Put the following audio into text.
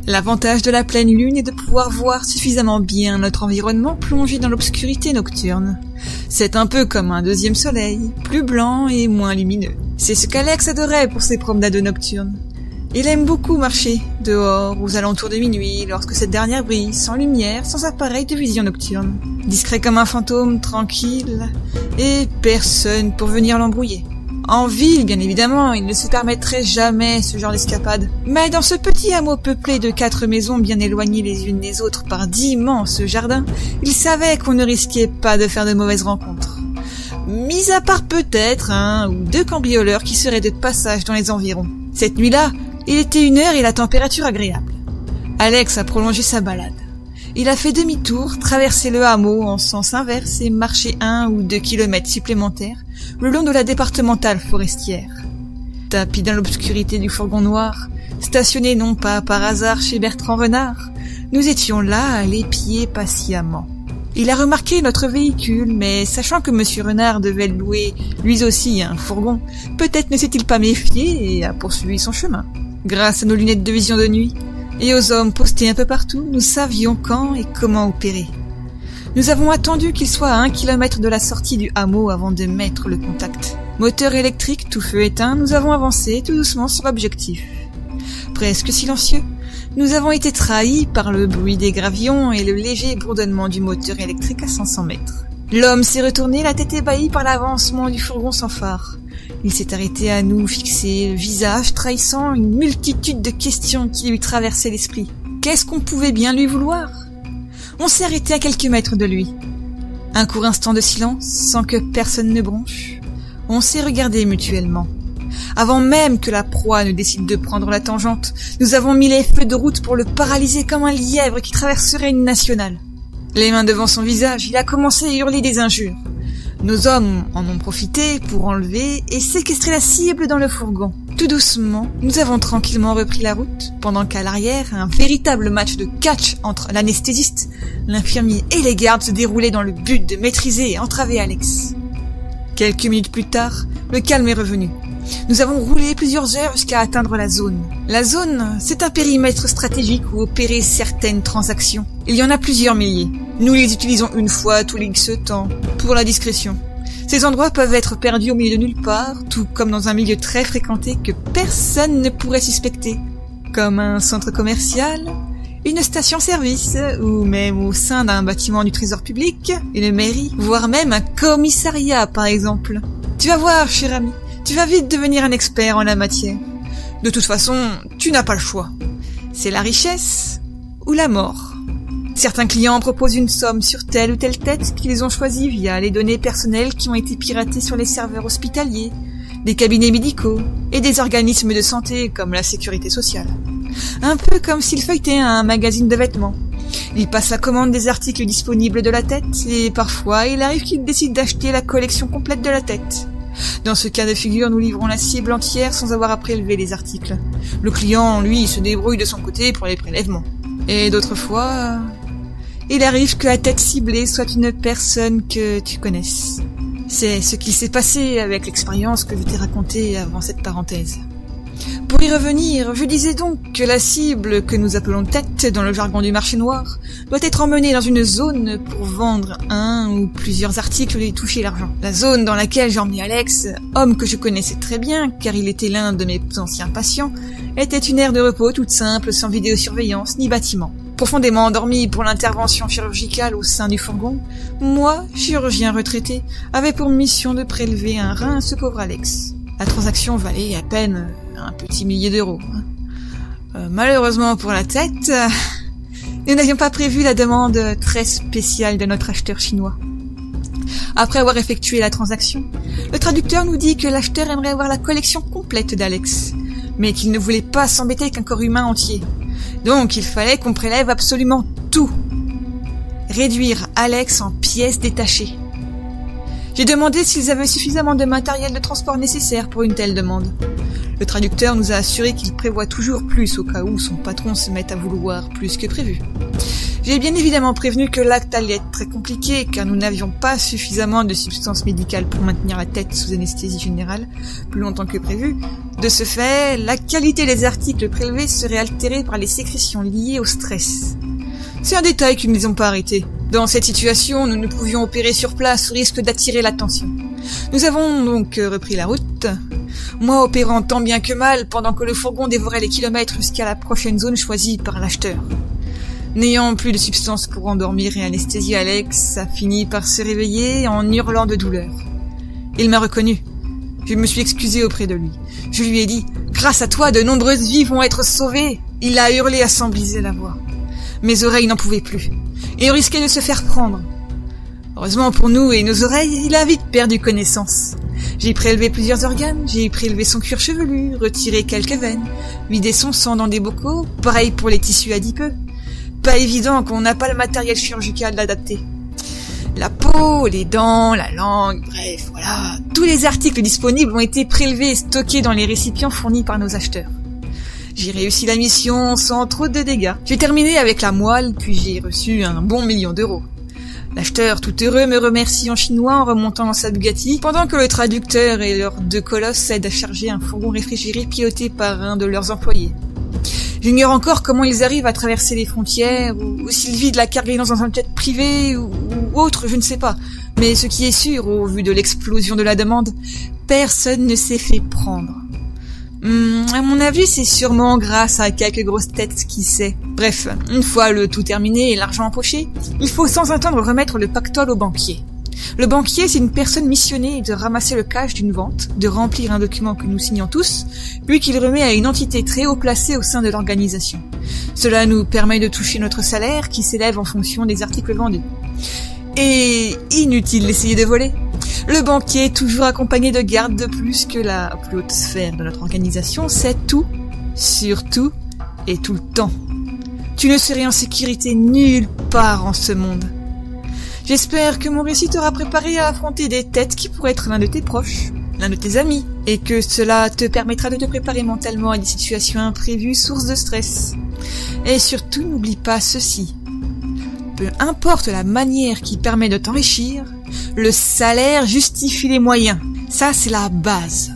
L'avantage de la pleine lune est de pouvoir voir suffisamment bien notre environnement plongé dans l'obscurité nocturne. C'est un peu comme un deuxième soleil, plus blanc et moins lumineux. C'est ce qu'Alex adorait pour ses promenades nocturnes. Il aime beaucoup marcher, dehors, aux alentours de minuit, lorsque cette dernière brille, sans lumière, sans appareil de vision nocturne. Discret comme un fantôme, tranquille, et personne pour venir l'embrouiller. En ville, bien évidemment, il ne se permettrait jamais ce genre d'escapade. Mais dans ce petit hameau peuplé de 4 maisons bien éloignées les unes des autres par d'immenses jardins, il savait qu'on ne risquait pas de faire de mauvaises rencontres. Mis à part peut-être 1 ou 2 cambrioleurs qui seraient de passage dans les environs. Cette nuit-là, il était 1h et la température agréable. Alex a prolongé sa balade. Il a fait demi-tour, traversé le hameau en sens inverse et marché 1 ou 2 kilomètres supplémentaires le long de la départementale forestière. Tapis dans l'obscurité du fourgon noir, stationné non pas par hasard chez Bertrand Renard, nous étions là à l'épier patiemment. Il a remarqué notre véhicule, mais sachant que Monsieur Renard devait louer lui aussi un fourgon, peut-être ne s'est-il pas méfié et a poursuivi son chemin. Grâce à nos lunettes de vision de nuit et aux hommes postés un peu partout, nous savions quand et comment opérer. Nous avons attendu qu'il soit à 1 kilomètre de la sortie du hameau avant de mettre le contact. Moteur électrique, tout feu éteint, nous avons avancé tout doucement sur l'objectif. Presque silencieux, nous avons été trahis par le bruit des gravillons et le léger bourdonnement du moteur électrique à 500 mètres. L'homme s'est retourné, la tête ébahie par l'avancement du fourgon sans phare. Il s'est arrêté à nous fixer le visage, trahissant une multitude de questions qui lui traversaient l'esprit. Qu'est-ce qu'on pouvait bien lui vouloir ? On s'est arrêté à quelques mètres de lui. Un court instant de silence, sans que personne ne bronche. On s'est regardé mutuellement. Avant même que la proie ne décide de prendre la tangente, nous avons mis les feux de route pour le paralyser comme un lièvre qui traverserait une nationale. Les mains devant son visage, il a commencé à hurler des injures. Nos hommes en ont profité pour enlever et séquestrer la cible dans le fourgon. Tout doucement, nous avons tranquillement repris la route, pendant qu'à l'arrière, un véritable match de catch entre l'anesthésiste, l'infirmier et les gardes se déroulait dans le but de maîtriser et entraver Alex. Quelques minutes plus tard, le calme est revenu. Nous avons roulé plusieurs heures jusqu'à atteindre la zone. La zone, c'est un périmètre stratégique où opérer certaines transactions. Il y en a plusieurs milliers. Nous les utilisons une fois tous les X temps, pour la discrétion. Ces endroits peuvent être perdus au milieu de nulle part, tout comme dans un milieu très fréquenté que personne ne pourrait suspecter. Comme un centre commercial, une station-service, ou même au sein d'un bâtiment du trésor public, une mairie, voire même un commissariat par exemple. Tu vas voir, cher ami. Tu vas vite devenir un expert en la matière. De toute façon, tu n'as pas le choix. C'est la richesse ou la mort. Certains clients proposent une somme sur telle ou telle tête qu'ils ont choisie via les données personnelles qui ont été piratées sur les serveurs hospitaliers, des cabinets médicaux et des organismes de santé comme la sécurité sociale. Un peu comme s'ils feuilletaient un magazine de vêtements. Ils passent la commande des articles disponibles de la tête et parfois il arrive qu'ils décident d'acheter la collection complète de la tête. Dans ce cas de figure, nous livrons la cible entière sans avoir à prélever les articles. Le client, lui, se débrouille de son côté pour les prélèvements. Et d'autres fois, il arrive que la tête ciblée soit une personne que tu connaisses. C'est ce qui s'est passé avec l'expérience que je t'ai racontée avant cette parenthèse. Pour y revenir, je disais donc que la cible que nous appelons tête dans le jargon du marché noir doit être emmenée dans une zone pour vendre un ou plusieurs articles et toucher l'argent. La zone dans laquelle j'ai emmené Alex, homme que je connaissais très bien car il était l'un de mes anciens patients, était une aire de repos toute simple, sans vidéosurveillance ni bâtiment. Profondément endormi pour l'intervention chirurgicale au sein du fourgon, moi, chirurgien retraité, avais pour mission de prélever un rein à ce pauvre Alex. La transaction valait à peine un petit millier d'euros. Malheureusement pour la tête, nous n'avions pas prévu la demande très spéciale de notre acheteur chinois. Après avoir effectué la transaction, le traducteur nous dit que l'acheteur aimerait avoir la collection complète d'Alex, mais qu'il ne voulait pas s'embêter avec un corps humain entier. Donc il fallait qu'on prélève absolument tout. Réduire Alex en pièces détachées. J'ai demandé s'ils avaient suffisamment de matériel de transport nécessaire pour une telle demande. Le traducteur nous a assuré qu'il prévoit toujours plus au cas où son patron se mette à vouloir plus que prévu. J'ai bien évidemment prévenu que l'acte allait être très compliqué car nous n'avions pas suffisamment de substances médicales pour maintenir la tête sous anesthésie générale plus longtemps que prévu. De ce fait, la qualité des articles prélevés serait altérée par les sécrétions liées au stress. C'est un détail qu'ils ne les ont pas arrêtés. Dans cette situation, nous ne pouvions opérer sur place au risque d'attirer l'attention. Nous avons donc repris la route, moi opérant tant bien que mal pendant que le fourgon dévorait les kilomètres jusqu'à la prochaine zone choisie par l'acheteur. N'ayant plus de substance pour endormir et anesthésier Alex a fini par se réveiller en hurlant de douleur. Il m'a reconnu. Je me suis excusé auprès de lui. Je lui ai dit « Grâce à toi, de nombreuses vies vont être sauvées !» Il a hurlé à s'en briser la voix. Mes oreilles n'en pouvaient plus, et on risquait de se faire prendre. Heureusement pour nous et nos oreilles, il a vite perdu connaissance. J'ai prélevé plusieurs organes, j'ai prélevé son cuir chevelu, retiré quelques veines, vidé son sang dans des bocaux, pareil pour les tissus adipeux. Pas évident qu'on n'a pas le matériel chirurgical adapté. La peau, les dents, la langue, bref, voilà. Tous les articles disponibles ont été prélevés et stockés dans les récipients fournis par nos acheteurs. J'ai réussi la mission sans trop de dégâts. J'ai terminé avec la moelle, puis j'ai reçu un bon 1 million d'euros. L'acheteur, tout heureux, me remercie en chinois en remontant dans sa Bugatti, pendant que le traducteur et leurs 2 colosses aident à charger un fourgon réfrigéré piloté par un de leurs employés. J'ignore encore comment ils arrivent à traverser les frontières, ou s'ils vident la cargaison dans un jet privé, ou autre, je ne sais pas. Mais ce qui est sûr, au vu de l'explosion de la demande, personne ne s'est fait prendre. À mon avis, c'est sûrement grâce à quelques grosses têtes, qui sait. Bref, une fois le tout terminé et l'argent empoché, il faut sans attendre remettre le pactole au banquier. Le banquier, c'est une personne missionnée de ramasser le cash d'une vente, de remplir un document que nous signons tous, puis qu'il remet à une entité très haut placée au sein de l'organisation. Cela nous permet de toucher notre salaire qui s'élève en fonction des articles vendus. Et inutile d'essayer de voler. Le banquier est toujours accompagné de gardes de plus que la plus haute sphère de notre organisation, sait tout, sur tout et tout le temps. Tu ne serais en sécurité nulle part en ce monde. J'espère que mon récit t'aura préparé à affronter des têtes qui pourraient être l'un de tes proches, l'un de tes amis, et que cela te permettra de te préparer mentalement à des situations imprévues, sources de stress. Et surtout, n'oublie pas ceci. Peu importe la manière qui permet de t'enrichir, le salaire justifie les moyens. Ça, c'est la base.